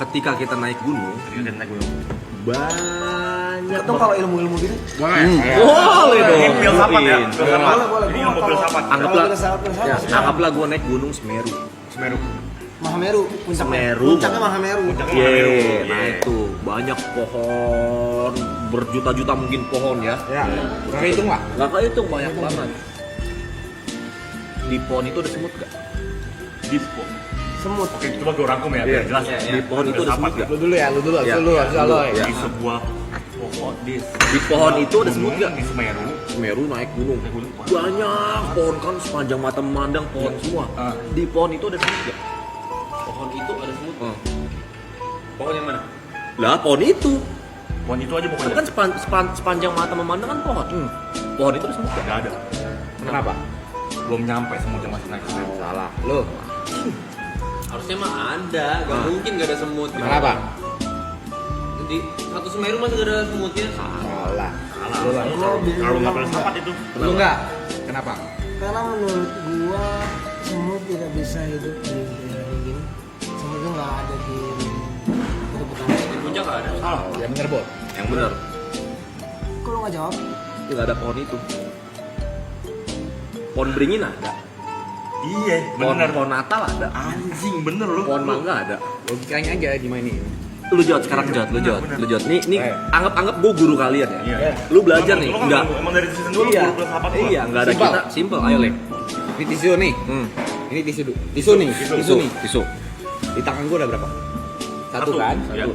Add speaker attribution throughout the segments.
Speaker 1: ketika kita naik gunung, banyak.
Speaker 2: Itu kalau ilmu-ilmu gitu.
Speaker 1: Boleh dong.
Speaker 3: Ini filsafat ya.
Speaker 2: Boleh.
Speaker 3: Ini ilmu filsafat.
Speaker 1: Anggaplah gue naik gunung Semeru.
Speaker 2: Mahameru, puncak
Speaker 1: Semeru.
Speaker 2: Puncaknya Mahameru.
Speaker 1: Nah itu banyak pohon, berjuta-juta mungkin pohon ya.
Speaker 2: Ya. Nggak hitung lah.
Speaker 1: Nggak kehitung banyak banget. Di pohon itu ada semut gak?
Speaker 3: Dispo.
Speaker 2: Semut.
Speaker 3: Oke, coba gue rangkum ya, biar jelas ya.
Speaker 1: Di pohon itu ada semut gak?
Speaker 2: Lu dulu ya.
Speaker 1: Ya,
Speaker 2: Lu
Speaker 1: ya.
Speaker 3: Di sebuah pohon
Speaker 1: Di pohon itu ada semut gak?
Speaker 3: Di Semeru.
Speaker 1: Semeru naik gunung. Banyak pohon kan sepanjang mata memandang pohon semua. Di pohon itu ada semut gak?
Speaker 4: Pohon itu ada semut. Pohon yang mana?
Speaker 1: Lah pohon itu.
Speaker 3: Pohon itu aja
Speaker 1: Itu
Speaker 3: pokoknya.
Speaker 1: kan sepanjang mata memandang kan pohon. Pohon itu ada semut gak?
Speaker 3: Gak ada.
Speaker 2: Kenapa?
Speaker 3: Belum nyampe semutnya masih naik ke Semeru.
Speaker 2: Salah. Lu.
Speaker 4: Harusnya mah ada, gak mungkin gak ada semut.
Speaker 2: Kenapa?
Speaker 4: Di satu Semeru masih gak ada semutnya.
Speaker 2: Salah.
Speaker 3: Kalau nggak filsafat itu.
Speaker 2: Lu enggak? Kenapa?
Speaker 5: Karena menurut gua semut tidak bisa hidup di daerah dingin. Semut itu nggak ada di perbukitan.
Speaker 4: Di puncak gak ada.
Speaker 3: Salah.
Speaker 2: Ya bener, Bot.
Speaker 1: Yang benar.
Speaker 5: Kok lu nggak jawab?
Speaker 1: Itu gak ada pohon itu. Pohon beringin ada.
Speaker 3: Iya,
Speaker 1: Pohon,
Speaker 3: bener.
Speaker 1: pohon Natal ada.
Speaker 3: Anjing, bener lu.
Speaker 1: Pohon mangga ada.
Speaker 2: Logikanya aja gimana ini?
Speaker 1: Lu jawab sekarang jawab, lu jawab.
Speaker 3: Bener.
Speaker 1: Lu jawab. Nih
Speaker 2: Eh.
Speaker 1: anggap gue guru kalian ya.
Speaker 3: Iya.
Speaker 1: Lu belajar nih.
Speaker 3: Lu kan
Speaker 1: Enggak.
Speaker 3: emang dari season dulu
Speaker 1: Iya.
Speaker 3: guru filsafat gua.
Speaker 1: Iya, enggak ada
Speaker 2: Simpel.
Speaker 1: kita. Simple. Ayo, Le.
Speaker 2: Ini tisu nih. Ini tisu nih. Tisu nih.
Speaker 1: Tisu.
Speaker 2: Di tangan gua ada berapa? Satu kan?
Speaker 3: Iya.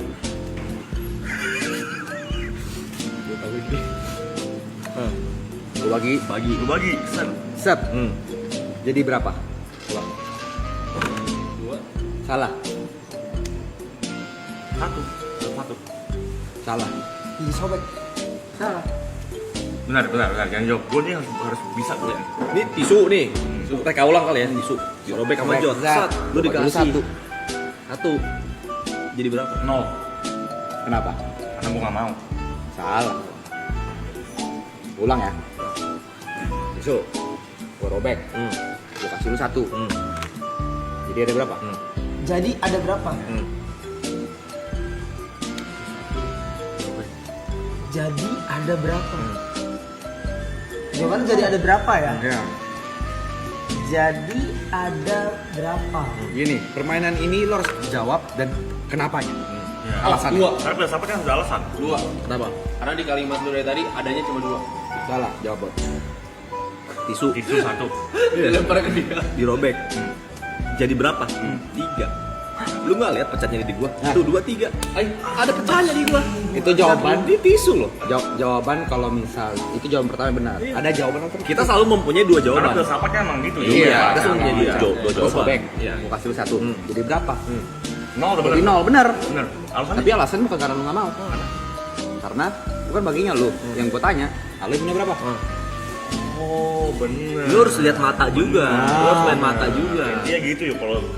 Speaker 2: Gua bagi.
Speaker 3: Lu bagi, set.
Speaker 2: Set. Jadi berapa?
Speaker 4: Dua.
Speaker 2: Salah.
Speaker 3: Satu.
Speaker 2: Salah.
Speaker 5: Di sobek.
Speaker 2: Salah.
Speaker 3: Benar. Jangan jawab. Gue nih harus bisa gue.
Speaker 1: Ini tisu nih. Kita ulang kali ya, tisu. Dirobek sama Jod.
Speaker 2: Zat.
Speaker 1: Sat. Lu
Speaker 2: Bagi
Speaker 1: dikasih
Speaker 2: satu.
Speaker 1: Satu. Jadi berapa?
Speaker 3: 0.
Speaker 2: Kenapa?
Speaker 3: Karena gue nggak mau.
Speaker 2: Salah. Ulang ya. Tisu. Gua robek. Gua kasih lu satu. Jadi ada berapa?
Speaker 5: Jadi ada berapa? Jadi ada berapa? Jawabannya jadi ada berapa ya?
Speaker 2: Ya.
Speaker 5: Jadi ada berapa?
Speaker 2: Gini, permainan ini lo harus jawab dan kenapanya.
Speaker 3: Iya.
Speaker 2: Alasannya.
Speaker 4: Dua.
Speaker 3: Karena filsafat kan ada alasan.
Speaker 4: Dua.
Speaker 1: Kenapa?
Speaker 4: Karena di kalimat lu dari tadi adanya cuma dua.
Speaker 2: Salah, jawab Bot.
Speaker 1: Tisu.
Speaker 3: Tisu satu.
Speaker 4: Lempar ke dia.
Speaker 1: Dirobek. Jadi berapa? 3. Lu nggak lihat pecahnya di gua?
Speaker 2: Nah.
Speaker 1: Tuh 2, 3. Ada pecahnya di gua.
Speaker 2: Itu jawaban
Speaker 1: di tisu loh.
Speaker 2: jawaban kalau misal itu jawaban pertama benar. Ada jawaban alternatif.
Speaker 1: Kita selalu mempunyai 2
Speaker 3: Karena
Speaker 1: jawaban.
Speaker 3: filsafatnya emang gitu.
Speaker 2: Iya,
Speaker 1: kita selalu mempunyai dua
Speaker 2: Gua
Speaker 1: jawaban.
Speaker 2: sobek.
Speaker 1: Iya.
Speaker 2: Gua kasih lu satu. Jadi berapa?
Speaker 3: 0 udah
Speaker 2: Jadi
Speaker 3: benar.
Speaker 2: 0, benar.
Speaker 3: Bener. Alasannya?
Speaker 2: Tapi alasan bukan karena lu nggak mau. Karena bukan baginya lu. Yang gua tanya, lu punya berapa?
Speaker 3: Oh, bener.
Speaker 1: Lu harus lihat mata juga. Lu harus main mata juga.
Speaker 3: Iya gitu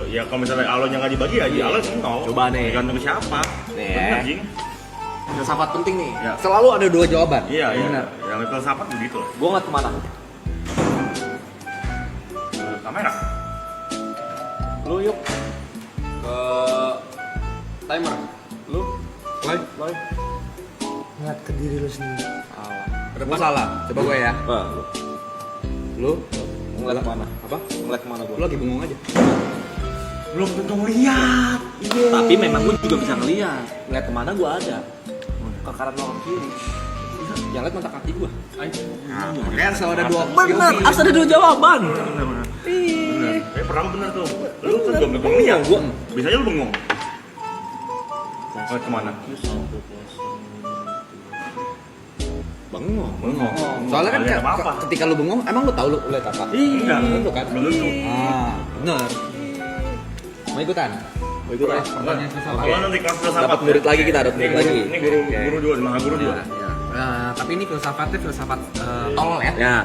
Speaker 3: ya kalau misalnya alonnya nggak dibagi ya Allah nol.
Speaker 1: Coba nih.
Speaker 3: Tergantung ke siapa.
Speaker 2: Nih.
Speaker 3: Bener jing.
Speaker 2: Filsafat penting nih.
Speaker 3: Ya.
Speaker 2: Selalu ada 2 jawaban.
Speaker 3: Iya.
Speaker 2: Benar.
Speaker 3: Yang filsafat begitu.
Speaker 1: Gua ngeliat kemana?
Speaker 3: Kamera.
Speaker 4: Lu yuk ke timer. Lu live.
Speaker 5: Ngeliat ke diri lu sendiri.
Speaker 2: Gua salah. Coba gue ya. Lu
Speaker 1: Ngeliat kemana?
Speaker 2: apa?
Speaker 1: Ngeliat kemana
Speaker 2: Lu
Speaker 1: gua?
Speaker 2: lagi bengong aja.
Speaker 3: Belum tentu lihat.
Speaker 1: Tapi memang gua juga bisa ngeliat. Ngeliat kemana gua ada. Ke kanan atau ke kiri. Jangan lihat mata kaki gua.
Speaker 2: Makanya selalu ada 2.
Speaker 1: Benar, harus ada 2 jawaban.
Speaker 3: Bener. Pernah bener tuh. Lu kan belum tentu lihat.
Speaker 1: Gua
Speaker 3: Bisa aja lu bengong. Lihat kemana?
Speaker 1: bengong.
Speaker 3: Bengong.
Speaker 2: Soalnya kan
Speaker 3: Nggak lihat apa-apa.
Speaker 2: ketika lu bengong, emang lu tahu lu lihat apa?
Speaker 3: Enggak.
Speaker 2: Belum tentu kan?
Speaker 3: Belum tentu.
Speaker 2: Benar. Mau ikutan?
Speaker 1: Mau ikut ah?
Speaker 2: Pertanyaan filsafat.
Speaker 3: Kalau nanti kelas filsafat.
Speaker 1: Dapat murid lagi kita, dapat
Speaker 3: Ini
Speaker 1: murid
Speaker 3: guru,
Speaker 1: lagi.
Speaker 3: ini guru dua, maha guru dua.
Speaker 2: Ya. Tapi ini filsafatnya filsafat tolol ya.
Speaker 1: Ya.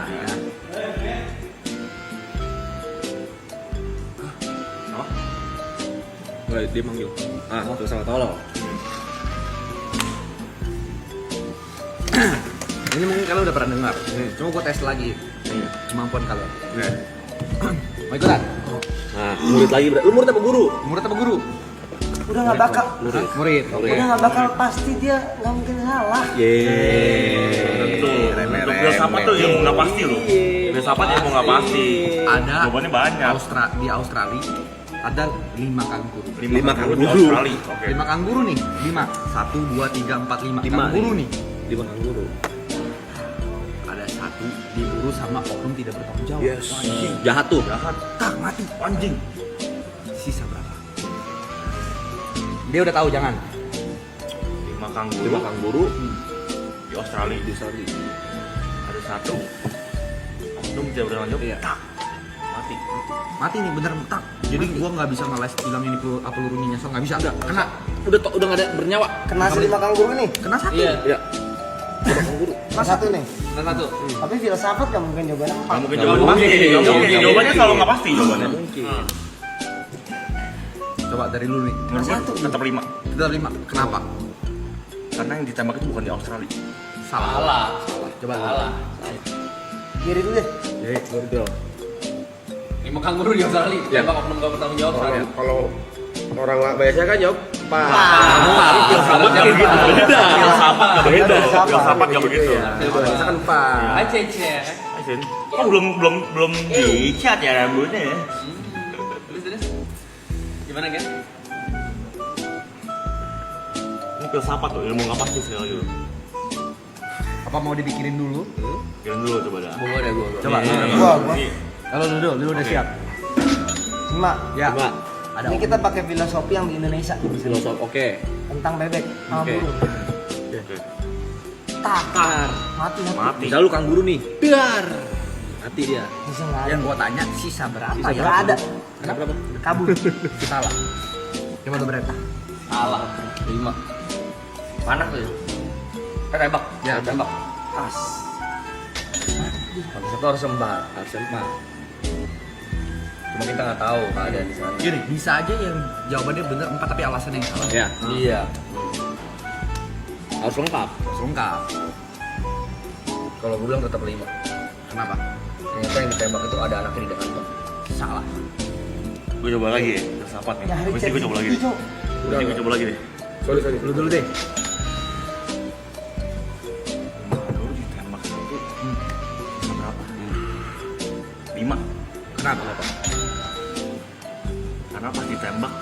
Speaker 1: Nggak, dia manggil. Tuh sama tolong.
Speaker 2: Ini mungkin kalian udah pernah dengar. Cuma gue tes lagi kemampuan kalian. Mau ikutan?
Speaker 1: Nah, murid lagi. Lu murid apa guru?
Speaker 2: Murid apa guru?
Speaker 5: udah nggak bakal
Speaker 2: Murid.
Speaker 5: udah nggak bakal pasti dia nggak mungkin salah.
Speaker 3: Tentu. Untuk filsafat tuh ilmu nggak pasti loh. Filsafat ilmu nggak pasti.
Speaker 2: Ada
Speaker 3: Jawabannya banyak.
Speaker 2: di Australia ada 5 kanguru.
Speaker 3: 5 kanguru di Australia. Oke.
Speaker 2: 5 kanguru nih, 5. 1 2 3 4 5
Speaker 1: Lima
Speaker 2: kanguru
Speaker 1: nih.
Speaker 2: nih.
Speaker 1: 5 kanguru.
Speaker 2: Ada 1 diburu sama oknum tidak bertanggung jawab.
Speaker 1: Yes. Jahat tuh.
Speaker 3: Jahat.
Speaker 2: Tak mati.
Speaker 3: Anjing.
Speaker 2: Sisa berapa? Dia udah tahu jangan.
Speaker 3: 5 kanguru
Speaker 1: 5 kanguru
Speaker 3: di Australia.
Speaker 1: di Australia.
Speaker 3: Ada 1 oknum tidak bertanggung jawab.
Speaker 1: Iya.
Speaker 3: Tak. Mati.
Speaker 2: Mati nih bener tak. Jadi gua nggak bisa ngeles bilang ini pelurunya nyasar, nggak bisa. Kena.
Speaker 1: Udah nggak ada bernyawa.
Speaker 5: Kena si 5 kanguru nih.
Speaker 2: Kena 1.
Speaker 4: Iya.
Speaker 1: Iya. 5 kanguru.
Speaker 5: Kena 1 nih.
Speaker 4: Nah, satu.
Speaker 5: Tapi filsafat nggak mungkin jawabannya 4.
Speaker 3: Nggak mungkin jawabannya pasti. Nggak mungkin. Jawabannya selalu nggak pasti jawabannya.
Speaker 1: Mungkin.
Speaker 2: Coba dari lu nih.
Speaker 3: Menurut gua tetap 5.
Speaker 2: Kita 5. Kenapa?
Speaker 3: Karena yang ditembak itu bukan di Australia.
Speaker 4: Salah.
Speaker 2: Coba.
Speaker 4: Salah.
Speaker 5: Kiri dulu deh.
Speaker 2: Jadi,
Speaker 1: Betul.
Speaker 4: 5 kanguru di Australia.
Speaker 1: Ya.
Speaker 4: Tembak oknum gak bertanggung jawab. Australia.
Speaker 1: Kalau orang nggak biasa kan jawab Pak.
Speaker 3: Filsafat nggak begitu.
Speaker 1: Beda.
Speaker 3: Filsafat nggak begitu.
Speaker 5: Filsafat.
Speaker 3: Filsafat nggak begitu.
Speaker 1: Biasa kan Pak.
Speaker 4: Aceh.
Speaker 3: Asin. Kok belum dicat ya rambutnya ya?
Speaker 4: Terus. Gimana kan?
Speaker 3: Ini filsafat tuh, ilmu nggak pasti sekali lagi.
Speaker 2: apa mau dipikirin dulu?
Speaker 3: Pikirin dulu coba dah.
Speaker 4: Gua deh gua.
Speaker 2: Coba.
Speaker 5: Gua.
Speaker 3: Ini
Speaker 2: Kalau lu udah siap.
Speaker 5: 5.
Speaker 2: Ya.
Speaker 1: Coba.
Speaker 2: Ada
Speaker 5: Ini kita pakai filosofi yang di Indonesia
Speaker 1: Filosof. Oke.
Speaker 5: tentang bebek sama
Speaker 1: Oke.
Speaker 5: burung.
Speaker 3: Oke.
Speaker 5: Takar. Mati.
Speaker 3: Mati.
Speaker 1: Misal lu kanguru nih. Dar. Mati dia.
Speaker 5: Bisa nggak ada.
Speaker 2: yang gua tanya sisa berapa?
Speaker 5: Sisa
Speaker 2: ya?
Speaker 5: nggak ada.
Speaker 1: Kenapa berapa?
Speaker 5: Kabur.
Speaker 2: Salah. Coba lu berapa?
Speaker 4: Salah. 5. Panas tuh. Tembak.
Speaker 2: Ya,
Speaker 4: tembak.
Speaker 5: Pas.
Speaker 4: Habis itu harus sembah.
Speaker 1: Harus empat.
Speaker 4: Cuma kita nggak tahu keadaan di sana.
Speaker 2: Gini, bisa aja yang jawabannya bener 4 tapi alasannya yang salah.
Speaker 1: Ya.
Speaker 4: Iya.
Speaker 1: Harus lengkap.
Speaker 2: Harus lengkap.
Speaker 4: Kalau gue bilang tetap 5.
Speaker 2: Kenapa?
Speaker 4: Ternyata yang ditembak itu ada anaknya di kantong.
Speaker 2: Salah.
Speaker 3: Gue coba lagi ya, filsafat nih.
Speaker 5: Ya, hari
Speaker 3: Mesti gue coba lagi deh.
Speaker 5: Cok.
Speaker 3: Mesti gue coba lagi deh.
Speaker 1: Sorry.
Speaker 2: Lu dulu deh.
Speaker 3: Kanguru ditembak satu. Bisa berapa? 5.
Speaker 2: Kenapa?
Speaker 3: Karena pas ditembak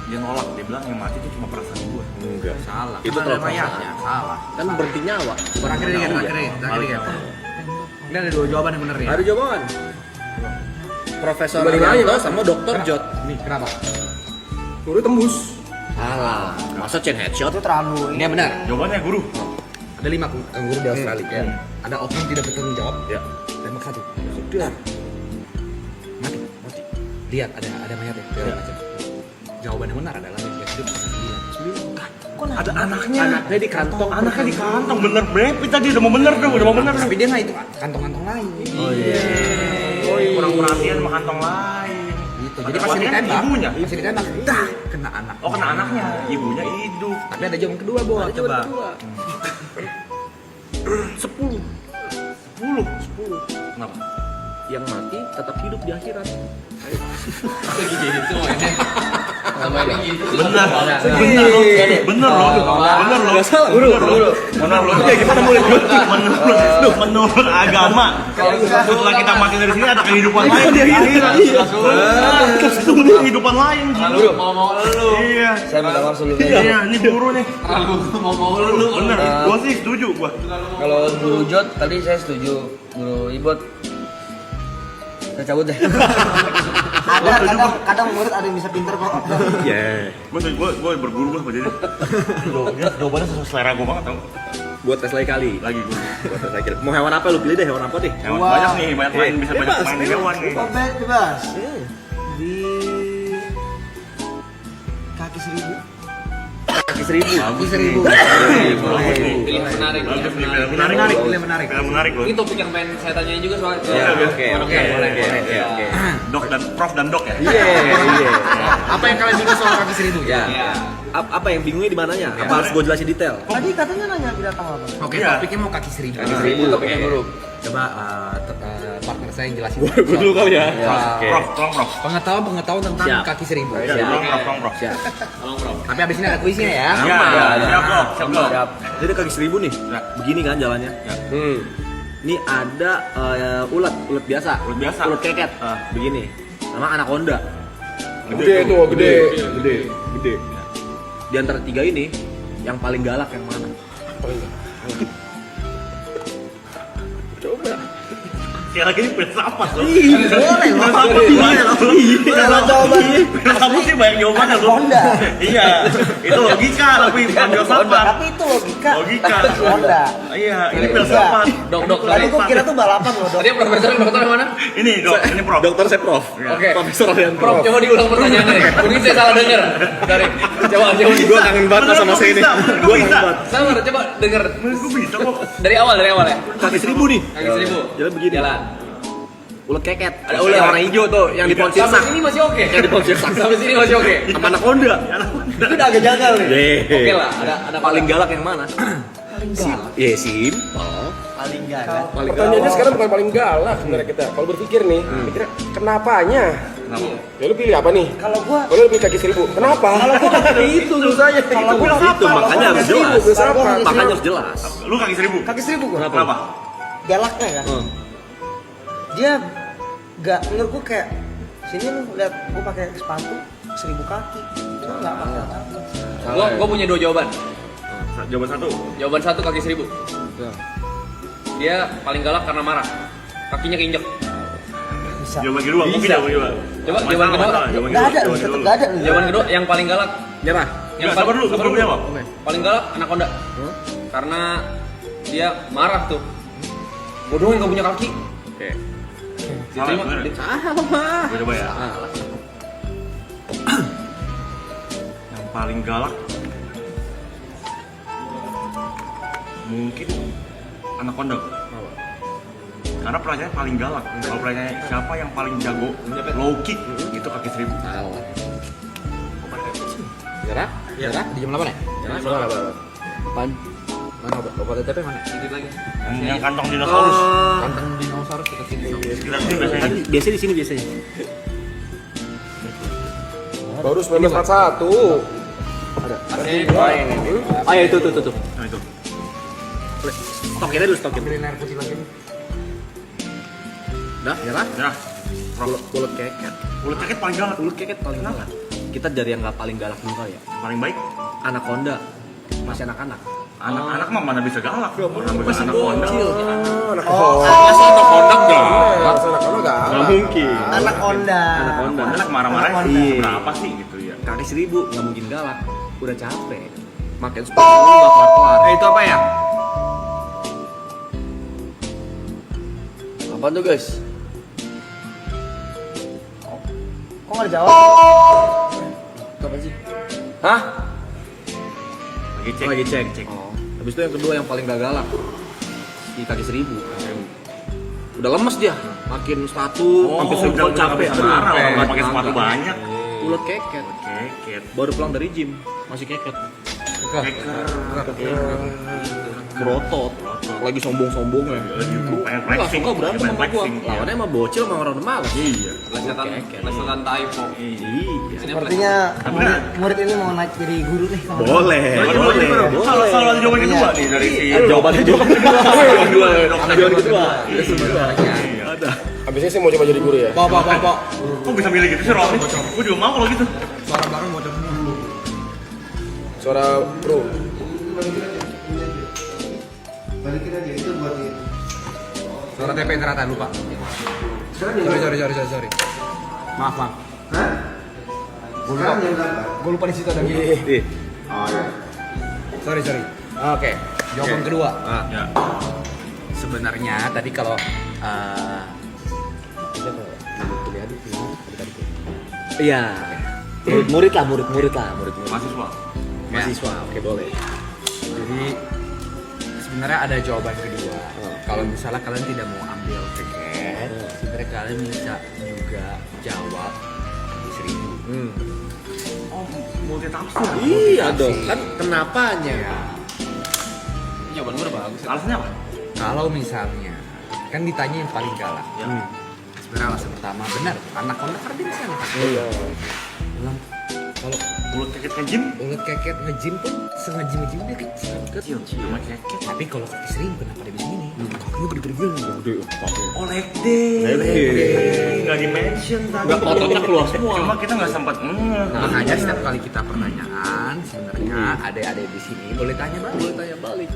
Speaker 3: dia nolak, dia bilang yang mati itu cuma perasaan gue.
Speaker 1: Enggak.
Speaker 2: Salah.
Speaker 1: Itu
Speaker 2: Kan ada
Speaker 1: terlalu
Speaker 2: mayatnya. Salah.
Speaker 1: Kan berhenti nyawa.
Speaker 2: Terakhir nih, terakhir ya. Ini ada 2 jawaban yang bener ya.
Speaker 1: Ada jawaban. Profesor
Speaker 2: Dibanding aja,
Speaker 1: Arianto sama Dokter Jot.
Speaker 2: Nih, kenapa?
Speaker 1: Guru tembus. Salah. Masa chain headshot?
Speaker 5: Itu terlalu.
Speaker 2: Ini yang benar.
Speaker 3: Jawabannya guru.
Speaker 2: Ada 5 kanguru di Australia. Ya. Ada oknum tidak bertanggung jawab.
Speaker 1: Ya.
Speaker 2: Tembak 1. Sudah. Mati. Lihat ada mayatnya.
Speaker 1: Ya.
Speaker 2: Jawaban yang benar adalah yang hidup bisa 9.
Speaker 3: Ada anaknya.
Speaker 1: Anaknya di kantong.
Speaker 3: Anaknya di kantong, bener brepit tadi udah mau bener tuh, udah mau bener.
Speaker 2: Tapi dia nggak itu kantong-kantong lain.
Speaker 3: Oh iya. Kurang perhatian sama kantong lain.
Speaker 2: Gitu.
Speaker 3: Ada
Speaker 2: Jadi pas
Speaker 3: perhatian
Speaker 2: ditembak,
Speaker 3: ibunya.
Speaker 2: pas ditembak, dah kena anak.
Speaker 3: Oh kena anaknya, ibunya hidup.
Speaker 2: Tapi ada jawaban kedua, Bo. Coba.
Speaker 3: 10. Kenapa?
Speaker 1: Yang mati tetap hidup di akhirat.
Speaker 4: Gitu mainnya. Sama ini gitu.
Speaker 3: Bener loh.
Speaker 1: Gak salah. Guru.
Speaker 3: Bener loh. Ya gimana mulai? Menurut agama, setelah kita mati dari sini ada kehidupan lain di akhirat. Itu bener kehidupan lain.
Speaker 4: Lalu mau lu.
Speaker 3: Iya.
Speaker 4: Saya minta maaf sebelumnya.
Speaker 3: Iya, ini guru nih.
Speaker 4: Lalu mau lu.
Speaker 3: Bener, gua sih setuju gua.
Speaker 6: Kalau guru Jot tadi saya setuju, guru Ibot saya cabut deh.
Speaker 5: Ada kadang murid ada yang bisa pinter kok.
Speaker 1: Iya.
Speaker 3: Gua berguru gua sama dia. Jawabannya sesuai selera gua banget tau.
Speaker 1: Buat tes lagi kali.
Speaker 3: Lagi gua.
Speaker 1: Buat tes lagi. Mau hewan apa lu pilih deh, hewan apa deh?
Speaker 3: Hewan
Speaker 5: Wah.
Speaker 3: banyak nih, banyak main bisa banyak
Speaker 1: Bebas,
Speaker 3: main
Speaker 1: bebas.
Speaker 3: hewan nih.
Speaker 5: Bebas. Di kaki 1000.
Speaker 1: Kaki 1000.
Speaker 3: Bagus nih.
Speaker 5: 1000.
Speaker 4: Pilih menarik.
Speaker 3: Bagus nih,
Speaker 2: Menarik.
Speaker 3: Film menarik loh.
Speaker 4: Ini topik yang pengen saya tanyain juga soalnya.
Speaker 1: Oke.
Speaker 3: Dok dan Prof dan Dok ya.
Speaker 1: Iya.
Speaker 2: Apa yang kalian bingung soal kaki 1000?
Speaker 1: Ya.
Speaker 4: Iya.
Speaker 1: Apa yang bingungnya di mananya? Apa harus gue jelasin detail?
Speaker 5: Tadi katanya nanya binatang apa?
Speaker 2: Oke,
Speaker 3: Iya.
Speaker 2: topiknya mau kaki 1000.
Speaker 1: Kaki 1000.
Speaker 4: Topik yang buruk.
Speaker 2: Coba partner saya yang jelasin.
Speaker 1: Gue dulu kali ya.
Speaker 2: Soal
Speaker 3: Prof, tolong prof.
Speaker 2: pengetahuan tentang
Speaker 1: Siap.
Speaker 2: kaki seribu.
Speaker 3: Tolong prof.
Speaker 1: Siap.
Speaker 4: Tolong bro.
Speaker 2: Tapi abis ini ada kuisnya ya.
Speaker 3: Siap, siap prof, siap prof.
Speaker 1: Jadi kaki seribu nih.
Speaker 3: Ya.
Speaker 1: Begini kan jalannya. Ini ada ulet biasa.
Speaker 3: Ulet biasa.
Speaker 1: Ulet keket. Begini. Sama anaconda.
Speaker 3: Gede tuh,
Speaker 1: Gede. Di antara tiga ini yang paling galak yang mana?
Speaker 3: Kayak lagi ini filsafat loh.
Speaker 5: Boleh loh.
Speaker 3: Filsafat sih banyak jawabannya loh.
Speaker 5: Honda.
Speaker 3: Iya, itu logika tapi bukan filsafat.
Speaker 5: Tapi itu logika.
Speaker 3: Logika.
Speaker 5: Honda.
Speaker 3: Iya, ini filsafat.
Speaker 4: Dok,
Speaker 5: Tadi gua kira tuh balapan loh, Dok.
Speaker 4: Tadi profesor yang mana?
Speaker 3: Ini dok, ini prof.
Speaker 1: Dokter saya prof.
Speaker 4: Oke.
Speaker 1: Profesor Arian
Speaker 4: Prof, coba diulang pertanyaannya. Mungkin saya salah dengar. Dari coba
Speaker 1: Gue kangen banget sama saya ini. Gue kangen banget.
Speaker 4: Sabar, coba dengar
Speaker 3: Gue bisa kok.
Speaker 4: dari awal ya.
Speaker 1: Kaki seribu nih.
Speaker 4: Kaki seribu.
Speaker 1: Jalan begini.
Speaker 4: Jalan.
Speaker 1: Ulet keket.
Speaker 4: Ada ulet.
Speaker 1: warna hijau tuh yang di pohon
Speaker 4: Sampai
Speaker 1: sirsak.
Speaker 4: sini masih oke.
Speaker 1: Yang di pohon sirsak.
Speaker 4: Sampai sini masih oke.
Speaker 1: Sama anaconda.
Speaker 5: Itu udah agak janggal nih.
Speaker 4: Oke lah, ada
Speaker 1: Paling galak yang mana?
Speaker 5: Paling galak.
Speaker 1: Iya, Sim.
Speaker 5: Paling galak.
Speaker 1: Paling
Speaker 7: Pertanyaannya sekarang bukan paling galak sebenarnya kita. Kalau berpikir nih, pikirnya kenapanya? Ya lu pilih apa nih?
Speaker 5: Kalau gua
Speaker 7: Kalau lu pilih kaki seribu, kenapa?
Speaker 1: itu susahnya.
Speaker 5: Kalau gua
Speaker 1: Itu makanya harus jelas.
Speaker 7: Kalau gua kaki
Speaker 1: Makanya harus jelas.
Speaker 3: Lu kaki seribu.
Speaker 5: kaki seribu gua.
Speaker 3: Kenapa?
Speaker 5: Galaknya kan. Dia gak menurut gua kayak sini lu lihat gua pakai sepatu 1000 kaki. Itu enggak apa-apa.
Speaker 4: Gua punya dua jawaban.
Speaker 3: Jawaban satu.
Speaker 4: Jawaban satu kaki seribu. Dia paling galak karena marah. Kakinya keinjek.
Speaker 5: Bisa.
Speaker 3: Jawaban kedua, mungkin jawaban kedua.
Speaker 4: Coba jawaban kedua.
Speaker 5: Enggak ada, tetap enggak ada.
Speaker 4: Jawaban kedua yang paling galak.
Speaker 1: Nyerah.
Speaker 3: Enggak, sabar dulu, gue belum jawab.
Speaker 4: Paling galak anaconda. Karena dia marah tuh. Bodoh yang gak punya kaki.
Speaker 1: Oke.
Speaker 3: Salah,
Speaker 4: Diterima.
Speaker 3: bener.
Speaker 1: Salah.
Speaker 3: Gue coba ya. Yang paling galak mungkin anaconda. Karena pertanyaannya paling galak. Kalau pertanyaannya siapa yang paling jago low kick, itu kaki seribu.
Speaker 1: Salah. Nyerah?
Speaker 2: Nyerah? Di jam 8 ya?
Speaker 1: Nyerah. Apaan?
Speaker 2: Mana obat TP mana?
Speaker 4: Sedikit lagi.
Speaker 3: Yang kantong dinosaurus.
Speaker 2: Kantong dinosaurus dekat sini.
Speaker 3: Sekitar sini biasanya.
Speaker 1: Kan biasanya di sini biasanya.
Speaker 7: Baru 1941.
Speaker 1: Oh ya itu.
Speaker 3: Nah itu.
Speaker 1: Stokin aja dulu stokin.
Speaker 2: Pilih air putih lagi.
Speaker 1: Udah, nyerah.
Speaker 3: Nah, prof.
Speaker 1: Ulet keket.
Speaker 3: Ulet keket paling galak.
Speaker 1: Ulet keket paling galak. Kita dari yang nggak paling galak dulu kali ya.
Speaker 3: Paling baik.
Speaker 1: Anaconda masih anak-anak.
Speaker 3: Anak-anak mah mana bisa galak. Orang bisa anaconda.
Speaker 1: Masa anaconda galak?
Speaker 7: Anak-anak galak.
Speaker 1: Nggak mungkin.
Speaker 5: Anaconda.
Speaker 1: Anaconda.
Speaker 3: Anak marah-marah
Speaker 5: Anaconda.
Speaker 3: sih. Berapa sih gitu ya?
Speaker 1: Kaki seribu nggak mungkin galak. Udah capek. Makin sepatu nggak kelar-kelar.
Speaker 2: Itu apa ya?
Speaker 1: Apaan tuh guys?
Speaker 5: Kok enggak dijawab?
Speaker 1: Apa sih?
Speaker 2: Hah?
Speaker 3: Lagi cek.
Speaker 1: Cek. Oh. Habis itu yang kedua yang paling gak galak. Si kaki seribu. Udah lemes dia. Makin sepatu,
Speaker 3: Oh,
Speaker 1: hampir seribu
Speaker 3: udah
Speaker 1: capek.
Speaker 3: bisa marah.
Speaker 1: Aduh,
Speaker 3: Orang pakai sepatu
Speaker 1: angkat.
Speaker 3: banyak.
Speaker 1: Ulet keket.
Speaker 3: Keket.
Speaker 1: Baru pulang dari gym, masih keket.
Speaker 3: Keker.
Speaker 1: Berotot. Lagi sombong-sombongnya.
Speaker 3: Pengen
Speaker 1: Gak
Speaker 3: flexing.
Speaker 1: suka berantem
Speaker 3: Pengen
Speaker 1: sama gua.
Speaker 3: flexing.
Speaker 1: Lawannya sama bocil sama orang malas.
Speaker 3: Iya.
Speaker 4: Lesetan typo.
Speaker 1: Iya.
Speaker 5: Sepertinya murid ini mau naik jadi guru nih.
Speaker 1: Boleh.
Speaker 3: Salah jawaban kedua nih dari si
Speaker 1: Jawaban kedua. Jawaban kedua. Ada.
Speaker 7: Habisnya sih mau coba jadi guru ya.
Speaker 2: Pak.
Speaker 3: Kok bisa milih gitu sih Rob? Gue juga mau kalau gitu.
Speaker 2: Suara belakang mau coba dulu.
Speaker 7: Suara pro.
Speaker 2: Suara TP ternyata lupa. Sorry. Maaf. Gue lupa di situ ada gitu. Sorry. Oke. Jawaban kedua.
Speaker 3: Ya.
Speaker 2: Sebenarnya tadi kalau
Speaker 1: Iya. Murid lah.
Speaker 3: Mahasiswa.
Speaker 1: Oke, boleh.
Speaker 2: jadi sebenarnya ada jawaban kedua. Kalau misalnya kalian tidak mau ambil tiket, sebenarnya kalian bisa juga jawab di 1000.
Speaker 3: Oh, multi tafsir.
Speaker 1: Iya dong. Kan kenapanya?
Speaker 2: Ya.
Speaker 4: Jawaban gue udah bagus.
Speaker 3: Alasannya apa?
Speaker 2: Kalau misalnya kan ditanya yang paling galak. Sebenarnya alasan pertama benar, anaconda karena dia bisa angkat. Bilang kalau
Speaker 3: Mulut keket ngejim.
Speaker 2: ulet keket ngejim pun sengaja-ngejim dia kan
Speaker 3: Kecil, nama keket.
Speaker 2: tapi kalau kaki seribu kenapa dia bisa gini? Kakinya gede-gede.
Speaker 3: Oh, leg day. Nggak di-mention tadi.
Speaker 1: Nggak, ototnya keluar semua.
Speaker 3: Cuma kita nggak sempat
Speaker 2: Makanya setiap kali kita pertanyaan sebenarnya adik-adik di sini boleh tanya balik.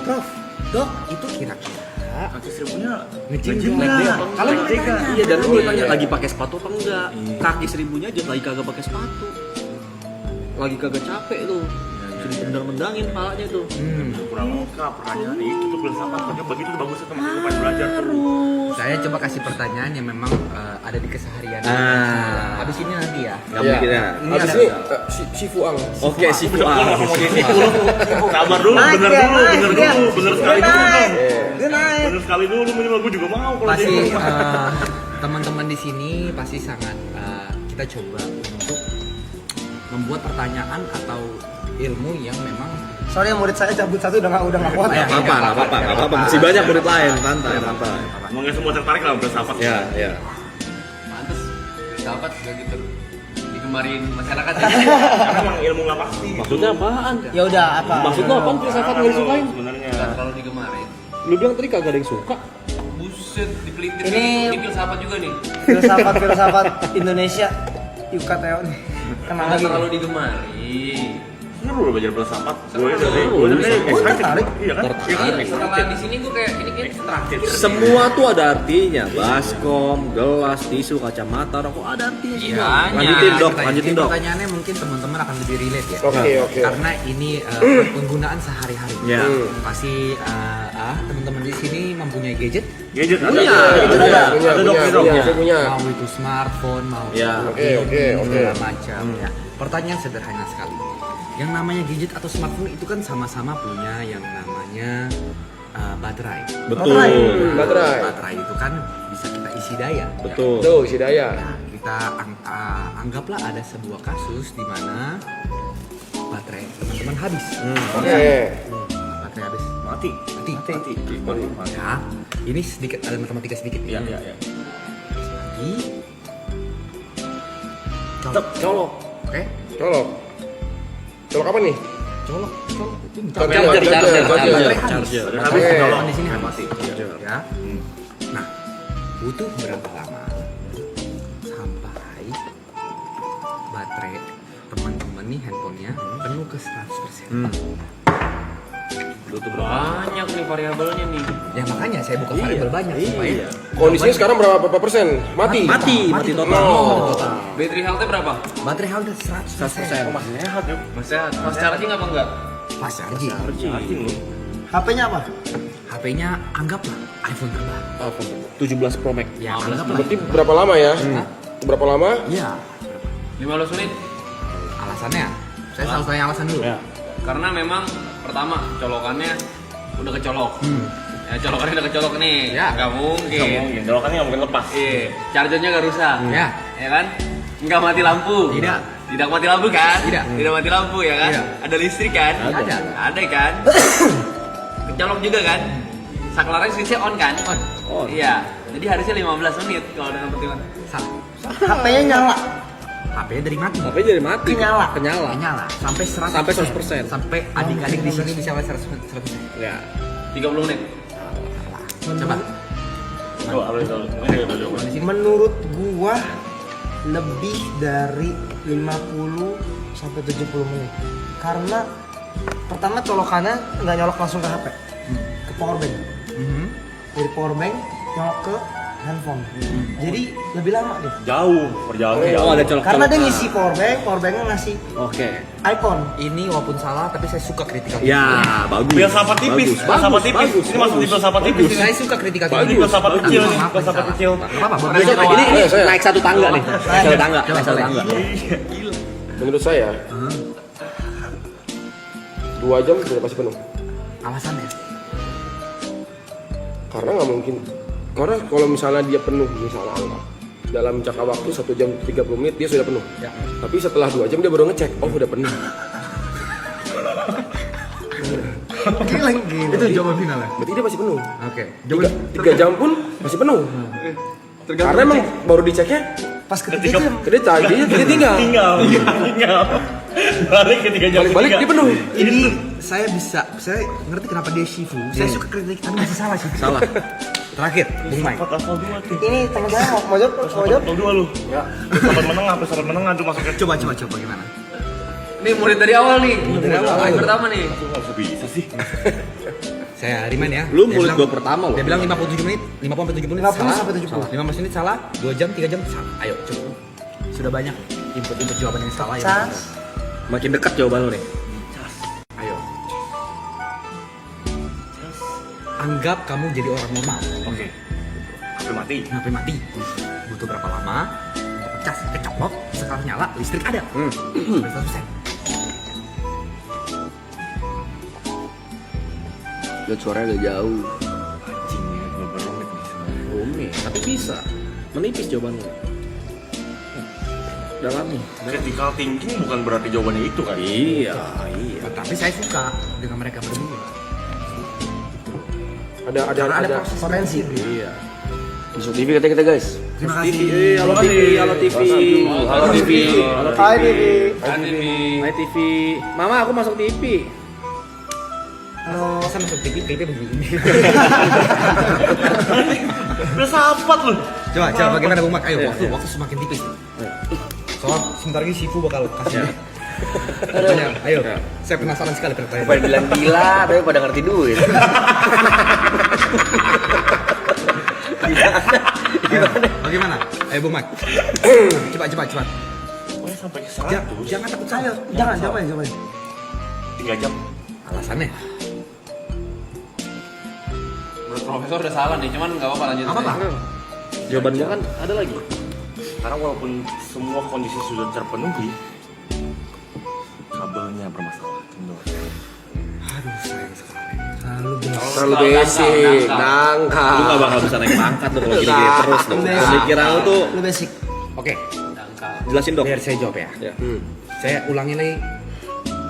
Speaker 2: Prof, dok itu kira-kira
Speaker 3: kaki seribunya
Speaker 2: ngejim
Speaker 3: ngejim
Speaker 2: nggak?
Speaker 3: nggak?
Speaker 2: Kalau boleh tanya.
Speaker 1: Iya, dan lu boleh tanya lagi pakai sepatu apa enggak. Kaki seribunya aja lagi kagak pakai sepatu. Lagi kagak capek tuh. Sudah tendang-tendangin palanya tuh.
Speaker 3: Kurang lengkap pertanyaan itu tuh filsafat. Pokoknya begitu tuh bagus tuh teman teman belajar tuh.
Speaker 2: Saya coba kasih pertanyaan yang memang ada di keseharian. Habis ini nanti ya.
Speaker 1: Nggak mungkin ya.
Speaker 2: Ini
Speaker 7: Habis
Speaker 2: ada-
Speaker 7: ini si Fuang.
Speaker 1: Oke, si
Speaker 3: Udah
Speaker 1: Fuad.
Speaker 3: langsung mau jadi sabar dulu,
Speaker 5: Naik
Speaker 3: bener
Speaker 5: dia,
Speaker 3: dulu,
Speaker 5: naik
Speaker 3: bener
Speaker 5: dia.
Speaker 3: dulu, bener sekali
Speaker 5: Dia
Speaker 3: dulu
Speaker 5: naik.
Speaker 3: dong.
Speaker 5: Dia naik.
Speaker 3: Bener sekali dulu, minimal gue juga mau kalau
Speaker 2: pasti
Speaker 3: jadi.
Speaker 2: teman-teman di sini pasti sangat kita coba untuk membuat pertanyaan atau ilmu yang memang
Speaker 5: Soalnya murid saya cabut satu udah nggak kuat.
Speaker 2: Ya,
Speaker 1: Nggak apa-apa. Masih banyak murid lain, santai.
Speaker 3: Emang nggak semua tertarik lah filsafat.
Speaker 1: Ya.
Speaker 4: Pantes sahabat juga gitu digemarin masyarakat ya.
Speaker 3: Karena emang ilmu nggak pasti.
Speaker 1: Maksudnya apaan?
Speaker 5: Ya udah apa?
Speaker 1: Maksud lo apaan filsafat nggak disukain?
Speaker 3: Sebenarnya.
Speaker 4: Nggak terlalu digemarin.
Speaker 1: Lu bilang tadi kagak ada yang suka.
Speaker 4: Buset dipelintir
Speaker 5: Ini-
Speaker 4: ini filsafat juga nih.
Speaker 5: Filsafat Indonesia Yuka Teo nih. Kenal
Speaker 4: Nggak
Speaker 5: lagi.
Speaker 4: terlalu digemari.
Speaker 3: Seru loh belajar filsafat. Gue
Speaker 4: Seru.
Speaker 3: dari excited.
Speaker 5: tertarik.
Speaker 3: Iya kan? Iya kan?
Speaker 4: Setelah di sini gue kayak ini terakhir.
Speaker 1: Semua tuh ada artinya. Baskom, gelas, tisu, kacamata, rokok ada artinya semua.
Speaker 4: Iya,
Speaker 1: Lanjutin dok,
Speaker 2: Pertanyaan-
Speaker 1: lanjutin dok.
Speaker 2: Pertanyaannya mungkin teman-teman akan lebih relate ya.
Speaker 7: Oke.
Speaker 2: Karena ini penggunaan sehari-hari.
Speaker 1: Ya.
Speaker 2: Pasti teman-teman di sini mempunyai gadget,
Speaker 3: Gadget ada.
Speaker 1: Punya.
Speaker 3: Itu ada.
Speaker 7: Punya.
Speaker 3: Ada dok, dok.
Speaker 7: Saya punya.
Speaker 2: mau itu smartphone, mau
Speaker 1: Ya.
Speaker 2: TV,
Speaker 7: Oke.
Speaker 2: segala macam ya. Pertanyaan sederhana sekali. Yang namanya gadget atau smartphone itu kan sama-sama punya yang namanya baterai.
Speaker 1: Betul.
Speaker 7: Baterai.
Speaker 2: Baterai itu kan bisa kita isi daya.
Speaker 1: Betul.
Speaker 7: Tuh, si Daya.
Speaker 2: Nah, kita anggaplah ada sebuah kasus di mana baterai teman-teman habis.
Speaker 7: Oke.
Speaker 2: Baterai habis.
Speaker 3: Mati.
Speaker 2: Mati. Ya, ini sedikit ada matematika sedikit.
Speaker 3: Iya.
Speaker 2: Lagi.
Speaker 1: Tetap colok.
Speaker 2: Oke.
Speaker 7: Colok. Colok apa nih?
Speaker 2: Colok. Itu
Speaker 1: Charger.
Speaker 3: Habis
Speaker 7: Oke.
Speaker 3: kalau
Speaker 2: di sini habis. Ya. Nah, butuh berapa lama sampai baterai teman-teman nih handphonenya penuh ke 100%?
Speaker 1: Butuh berapa?
Speaker 4: Banyak nih variabelnya nih.
Speaker 2: Ya makanya saya buka variabel banyak supaya
Speaker 7: Kondisinya sekarang berapa persen? Mati.
Speaker 1: Mati total.
Speaker 2: total.
Speaker 4: Battery health-nya berapa?
Speaker 2: Baterai health 100%.
Speaker 3: masih sehat ya.
Speaker 4: Masih fast charging apa enggak?
Speaker 2: Fast charging.
Speaker 3: Charging loh.
Speaker 5: HP-nya apa?
Speaker 2: HP-nya anggaplah iPhone terbaru.
Speaker 1: 17 Pro Max.
Speaker 2: Ya, anggaplah.
Speaker 7: Berarti berapa lama ya? Berapa lama?
Speaker 2: Iya.
Speaker 4: 15 menit.
Speaker 2: Alasannya, saya selalu tanya alasan dulu.
Speaker 1: Ya.
Speaker 4: Karena memang pertama colokannya udah kecolok. Ya colokannya udah kecolok nih.
Speaker 2: Ya.
Speaker 4: Nggak mungkin.
Speaker 3: Mungkin colokannya nggak mungkin lepas.
Speaker 4: Iya, chargernya nggak rusak.
Speaker 2: Ya.
Speaker 4: Ya kan? Nggak mati lampu.
Speaker 2: Tidak.
Speaker 4: Tidak mati lampu kan?
Speaker 2: Tidak.
Speaker 4: Tidak mati lampu ya kan?
Speaker 2: Tidak.
Speaker 4: Ada listrik kan?
Speaker 2: Ada.
Speaker 4: Ada kan? Kecolok juga kan? Saklarnya switch-nya on kan?
Speaker 2: On.
Speaker 4: Iya. Jadi harusnya 15 menit kalau dengan pertimbangan.
Speaker 2: Salah.
Speaker 5: HP-nya nyala.
Speaker 2: HP-nya dari mati.
Speaker 1: HP jadi mati.
Speaker 5: Kenyala.
Speaker 1: Kenyala.
Speaker 2: Nyala sampai 100%.
Speaker 1: Sampai 100%.
Speaker 2: Sampai adik-adik di sini bisa 100%.
Speaker 1: Ya.
Speaker 4: 30 menit.
Speaker 2: Coba.
Speaker 3: Oh, apa itu?
Speaker 5: Menurut gua lebih dari 50 sampai 70 menit. Karena pertama colokannya nggak nyolok langsung ke HP, ke power bank. Dari power bank nyolok ke handphone. Jadi lebih lama deh.
Speaker 3: Jauh perjalanan jauh.
Speaker 1: Oh, ada colok.
Speaker 5: Karena dia ngisi power banknya ngasih
Speaker 1: Oke.
Speaker 5: iPhone.
Speaker 2: Ini walaupun salah tapi saya suka kritikal.
Speaker 1: Ya, bagus.
Speaker 3: Filsafat tipis, filsafat tipis. Ini masuk di filsafat tipis.
Speaker 2: Saya suka kritikal.
Speaker 3: Ini filsafat kecil nih, filsafat kecil.
Speaker 2: Enggak apa-apa.
Speaker 1: Ini
Speaker 7: saya.
Speaker 1: naik satu tangga nih. Naik satu tangga.
Speaker 2: Coba,
Speaker 1: Naik satu
Speaker 2: coba.
Speaker 1: tangga.
Speaker 7: Menurut saya 2 jam sudah pasti penuh.
Speaker 2: Alasannya.
Speaker 7: Karena nggak mungkin. Karena kalau misalnya dia penuh, misalnya anggap dalam jangka waktu 1 jam 30 menit dia sudah penuh.
Speaker 2: Ya.
Speaker 7: Tapi setelah 2 jam dia baru ngecek, oh udah penuh.
Speaker 2: Itu jawaban final ya?
Speaker 7: Berarti dia masih penuh.
Speaker 2: Oke.
Speaker 7: 3 jam pun masih penuh. Karena emang baru diceknya
Speaker 5: Pas ketika itu
Speaker 7: dia tadi dia tinggal.
Speaker 3: Tinggal. Balik ke 3 jam.
Speaker 7: Balik dia penuh.
Speaker 5: ini saya ngerti kenapa dia Shifu. Saya suka kritik tapi masih salah sih.
Speaker 1: Salah.
Speaker 2: Terakhir, Bung Mike.
Speaker 3: Level 2 tuh.
Speaker 5: Ini tengah jawab, mau jawab?
Speaker 3: Level 2 lu. Ya. Pesawat menengah tuh masuknya.
Speaker 2: Coba gimana?
Speaker 4: Ini murid dari awal nih.
Speaker 2: Dari awal.
Speaker 4: Yang pertama nih.
Speaker 3: Enggak bisa sih.
Speaker 2: Saya remind ya.
Speaker 1: Lu
Speaker 2: Dia
Speaker 1: murid
Speaker 2: bilang-
Speaker 1: gua pertama loh.
Speaker 2: Dia bilang 57 menit, 50 sampai 70 menit.
Speaker 5: 50
Speaker 2: salah.
Speaker 5: sampai 70.
Speaker 2: Salah. 15 menit salah, 2 jam, 3 jam salah. Ayo coba. Sudah banyak input jawaban yang salah ya.
Speaker 5: Cas.
Speaker 1: Makin dekat jawaban lu nih.
Speaker 2: Ayo. Anggap kamu jadi orang normal.
Speaker 3: Oke. Sampai mati.
Speaker 2: Sampai mati. Butuh berapa lama? Untuk cas kecolok, sekarang nyala, listrik ada. 100%.
Speaker 7: Lihat suaranya agak jauh.
Speaker 3: Anjing ini beberapa menit nih sebenarnya.
Speaker 1: Rumit, tapi bisa. Menipis jawaban lu. Dalami.
Speaker 3: Critical thinking bukan berarti jawabannya itu kan?
Speaker 1: Iya.
Speaker 2: Tapi saya suka dengan mereka berdua.
Speaker 5: Karena ada proses potensi.
Speaker 1: Iya.
Speaker 7: Masuk TV kita guys.
Speaker 5: Terima
Speaker 1: TV,
Speaker 5: kasih.
Speaker 1: halo TV, halo TV, halo TV, halo
Speaker 5: Hai Didi.
Speaker 1: Hai TV. Mama, aku masuk TV.
Speaker 5: Halo.
Speaker 2: Masa masuk TV, klipnya begini.
Speaker 3: Filsafat lu.
Speaker 2: Coba bagaimana Bung Mak? Ayo, waktu semakin tipis. Soal sebentar lagi Sifu bakal kasih. Pertanyaan, ayo. Saya penasaran sekali pertanyaan.
Speaker 6: Pada bilang gila, tapi pada ngerti duit.
Speaker 2: Bagaimana? Ayo Bung Mak. Cepat.
Speaker 3: Pokoknya sampai ke 100.
Speaker 2: Jangan takut
Speaker 5: Ayo,
Speaker 2: saya.
Speaker 5: jangan jawab.
Speaker 3: 3 jam.
Speaker 2: Alasannya?
Speaker 4: Menurut profesor udah salah nih, cuman nggak apa-apa lanjut.
Speaker 2: Apa?
Speaker 1: Jawaban gua kan ada lagi.
Speaker 3: Karena walaupun semua kondisi sudah terpenuhi, kabelnya bermasalah.
Speaker 2: Aduh, sayang sekali.
Speaker 7: Terlalu basic,
Speaker 1: Lu
Speaker 7: dangkal.
Speaker 1: gak bakal bisa naik pangkat tuh kalau gini-gini terus tuh. Pemikiran lu tuh
Speaker 5: Lu basic.
Speaker 2: Oke,
Speaker 1: jelasin dok.
Speaker 2: biar saya jawab ya.
Speaker 1: Ya.
Speaker 2: Saya ulangi lagi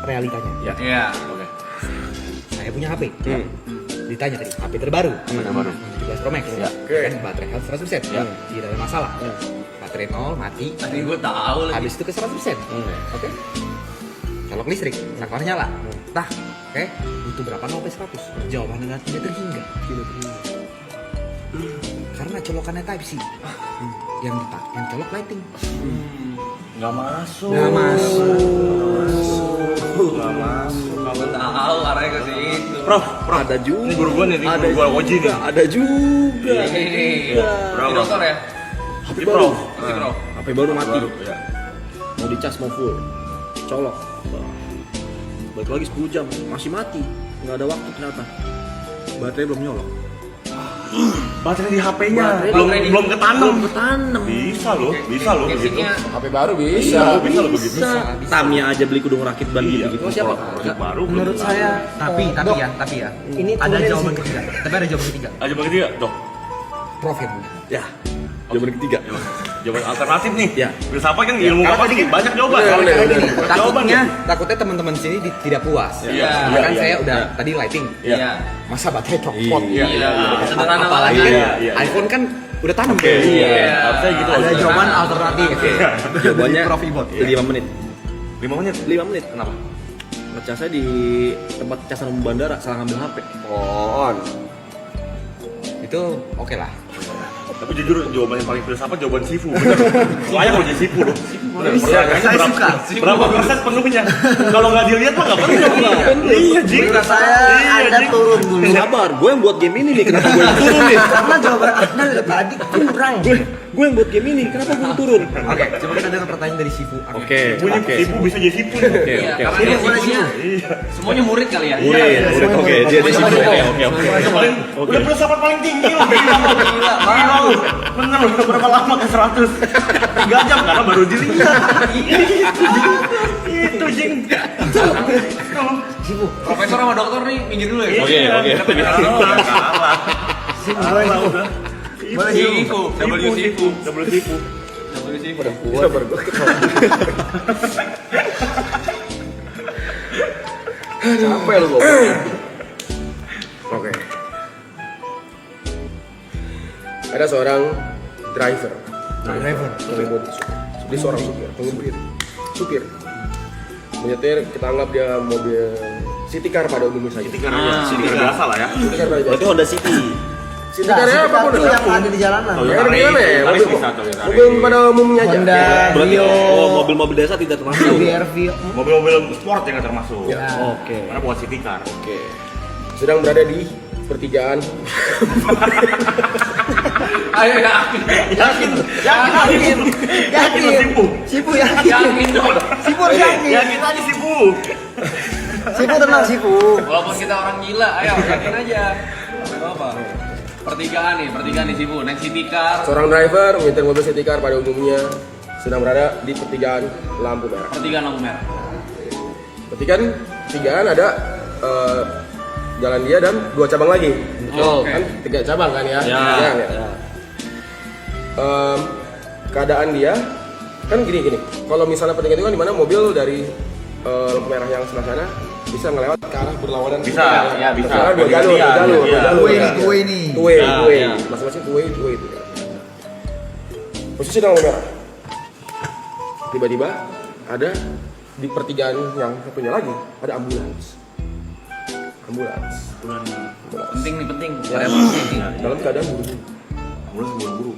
Speaker 2: realitanya.
Speaker 1: Ya.
Speaker 4: Iya.
Speaker 3: Oke.
Speaker 2: Saya punya HP. Ditanya tadi, HP terbaru.
Speaker 3: Terbaru.
Speaker 2: 17 Pro Max. Kan baterai health 100%. Tidak ada masalah. Baterai 0 mati.
Speaker 4: Tadi gue tahu lagi.
Speaker 2: Habis itu ke 100%. Oke. Colok listrik, saklar nyala. Tah, oke. Butuh berapa 0 sampai 100? Jawabannya adalah tidak terhingga. Karena colokannya Type C. Yang dipakai, yang colok lighting.
Speaker 3: Nggak masuk.
Speaker 2: Nggak masuk.
Speaker 3: Nggak masuk.
Speaker 4: Gue tahu arahnya ke situ.
Speaker 3: Prof,
Speaker 1: Ada juga.
Speaker 3: ini guru gua nih, ini guru gua Koji nih.
Speaker 1: Ada juga.
Speaker 4: Ini.
Speaker 3: Berapa?
Speaker 4: Ini dokter ya?
Speaker 3: Ini Prof.
Speaker 4: Masih Prof.
Speaker 1: HP baru mati.
Speaker 3: Ya.
Speaker 1: Mau dicas mau full. Colok. Balik lagi 10 jam masih mati. Nggak ada waktu ternyata. Baterai belum nyolok.
Speaker 3: Baterai di HP-nya
Speaker 1: Baterai
Speaker 3: belum ketanam.
Speaker 1: Ketanam.
Speaker 3: Bisa loh begitu.
Speaker 4: Casingnya
Speaker 7: HP baru bisa.
Speaker 3: Bisa loh begitu.
Speaker 1: Tamnya aja beli kudu ngerakit ban
Speaker 3: Iya,
Speaker 1: gitu.
Speaker 3: kalau
Speaker 1: Siapa?
Speaker 3: produk baru.
Speaker 5: Menurut saya,
Speaker 2: Tapi
Speaker 5: Dok,
Speaker 2: ya.
Speaker 5: ini
Speaker 2: Ada
Speaker 5: turunnya di
Speaker 2: jawaban
Speaker 5: sini.
Speaker 2: ketiga. Tapi ada jawaban ketiga.
Speaker 3: Aja bagi dia, dok.
Speaker 2: Prof yang punya.
Speaker 1: Ya. Jawaban ketiga.
Speaker 3: Jawaban alternatif nih.
Speaker 1: Ya.
Speaker 3: Filsafat kan ilmu apa sih? Banyak jawaban.
Speaker 2: Takutnya teman-teman sini tidak puas.
Speaker 3: Iya.
Speaker 2: Karena kan
Speaker 3: Iya,
Speaker 2: saya
Speaker 3: iya.
Speaker 2: udah tadi lighting.
Speaker 3: Iya.
Speaker 2: Masa baterai copot.
Speaker 3: Iya.
Speaker 4: sederhana
Speaker 2: Apalagi
Speaker 4: banget.
Speaker 2: kan
Speaker 3: Iya, iya.
Speaker 2: iPhone kan udah tanam.
Speaker 3: Iya. Harusnya gitu.
Speaker 2: Ada
Speaker 3: harusnya.
Speaker 2: jawaban alternatif.
Speaker 1: Jawabannya
Speaker 2: Prof Ibot.
Speaker 1: 5 menit.
Speaker 3: 5 menit.
Speaker 1: 5 menit.
Speaker 3: Kenapa?
Speaker 1: Ngecasnya di tempat casan umum bandara, salah ngambil HP.
Speaker 7: On.
Speaker 2: Itu oke lah.
Speaker 3: Tapi jujur jawaban yang paling filsafat jawaban Sifu. Bener. Layak loh jadi Sifu loh. Bener. Pertanyaannya
Speaker 5: Saya
Speaker 3: berapa-
Speaker 5: suka.
Speaker 3: Berapa persen penuhnya? Kalau nggak dilihat mah nggak penting. Iya, Jing.
Speaker 5: Menurut saya
Speaker 3: Iya,
Speaker 5: Anda
Speaker 3: Jing.
Speaker 5: turun dulu.
Speaker 1: Sabar, gue yang buat game ini nih, kenapa gue yang turun nih?
Speaker 5: Karena jawaban Anda dari tadi kurang.
Speaker 1: Gue yang buat game ini, kenapa gue yang turun?
Speaker 2: Oke, coba kita dengar pertanyaan dari Sifu.
Speaker 1: Oke,
Speaker 3: Bunyi Sifu bisa jadi Sifu. nih.
Speaker 1: Oke,
Speaker 4: Iya,
Speaker 1: oke.
Speaker 4: karena dia semuanya,
Speaker 3: Iya.
Speaker 4: semuanya murid kali ya.
Speaker 1: Murid, oke, dia di sini. Oke.
Speaker 3: Udah filsafat paling tinggi loh. Gila loh. Bener loh, berapa lama ke 100? 3 jam karena baru dilihat. Itu Jing.
Speaker 4: Profesor sama dokter nih minggir dulu ya.
Speaker 1: Oke.
Speaker 3: Kalah. Kalah udah.
Speaker 4: Boleh Sifu. W Sifu.
Speaker 3: Double Sifu.
Speaker 4: W Sifu.
Speaker 7: Capek lu gua. ada seorang driver. Pengemudi. Dia seorang supir. Menyetir, kita anggap dia mobil city car pada umumnya saja.
Speaker 3: City car aja, city car biasa lah ya.
Speaker 7: City car pada
Speaker 1: Berarti Honda City.
Speaker 7: city car-nya apapun
Speaker 5: itu
Speaker 7: udah
Speaker 5: yang ada di jalanan.
Speaker 3: Oh,
Speaker 7: Ya, gimana ya?
Speaker 3: Tarik
Speaker 7: Mobil,
Speaker 3: bisa, Toyota
Speaker 7: mobil
Speaker 3: Tarik.
Speaker 7: pada umumnya aja.
Speaker 5: Honda,
Speaker 1: Berarti
Speaker 5: Rio,
Speaker 1: mobil-mobil desa tidak termasuk.
Speaker 5: BRV.
Speaker 3: Mobil-mobil sport yang nggak termasuk.
Speaker 7: Ya.
Speaker 1: Oke.
Speaker 3: Karena buat city car.
Speaker 7: Oke. Sedang berada di pertigaan.
Speaker 2: Ayo yakin.
Speaker 5: Yakin. Sipu yakin.
Speaker 2: Yakin dong.
Speaker 5: Sipu harus yakin.
Speaker 3: Yakin aja sih Bu.
Speaker 5: Sipu tenang Sipu.
Speaker 2: Walaupun kita orang gila, ayo yakin aja. Gak apa. Pertigaan nih Sibu, naik city car.
Speaker 7: Seorang driver menyetir mobil city car pada umumnya sedang berada di pertigaan lampu merah.
Speaker 2: Pertigaan lampu merah.
Speaker 7: Pertigaan ada jalan dia dan 2 cabang lagi.
Speaker 2: Oh,
Speaker 7: Kan 3 cabang kan ya?
Speaker 1: Ya.
Speaker 7: Pertigaan ya. Keadaan dia kan gini. Kalau misalnya pertigaan itu kan dimana mobil dari lampu merah yang sebelah sana bisa ngelewat ke arah berlawanan.
Speaker 3: Bisa, ya bisa.
Speaker 7: Karena 2 jalur,
Speaker 3: Iya,
Speaker 7: 2 jalur,
Speaker 3: iya.
Speaker 7: 2 jalur.
Speaker 5: Two way nih.
Speaker 7: Two way.
Speaker 1: Ya.
Speaker 7: Masing-masing two way itu. Posisi dalam lampu merah. Tiba-tiba ada di pertigaan yang satunya lagi ada ambulans.
Speaker 2: penting nih, penting.
Speaker 7: Ya. Dalam keadaan buru-buru.
Speaker 3: Ambulans buru-buru.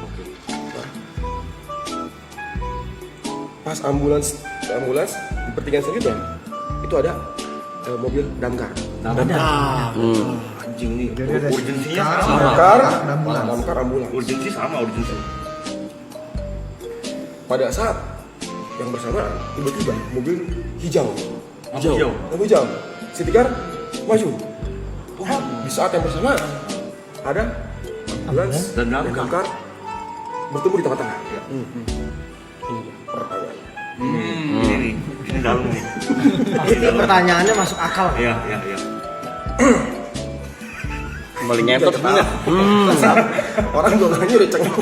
Speaker 7: Oke. Pas ambulans di pertigaan selanjutnya itu ada mobil damkar.
Speaker 3: Anjing nih. Urgensinya sama.
Speaker 7: Damkar ambulans.
Speaker 3: Urgensi sama urgensi.
Speaker 7: Pada saat yang bersamaan tiba-tiba mobil hijau.
Speaker 3: Hijau.
Speaker 7: Lampu hijau. City car maju. Di saat yang bersamaan ada ambulans
Speaker 3: Dan damkar.
Speaker 7: bertemu di tengah-tengah. Pertanyaan.
Speaker 3: Ini nih, ini dalam nih.
Speaker 5: Ini pertanyaannya masuk akal.
Speaker 3: Iya.
Speaker 1: Kembali ngentot enggak?
Speaker 7: Orang golannya udah cengeng.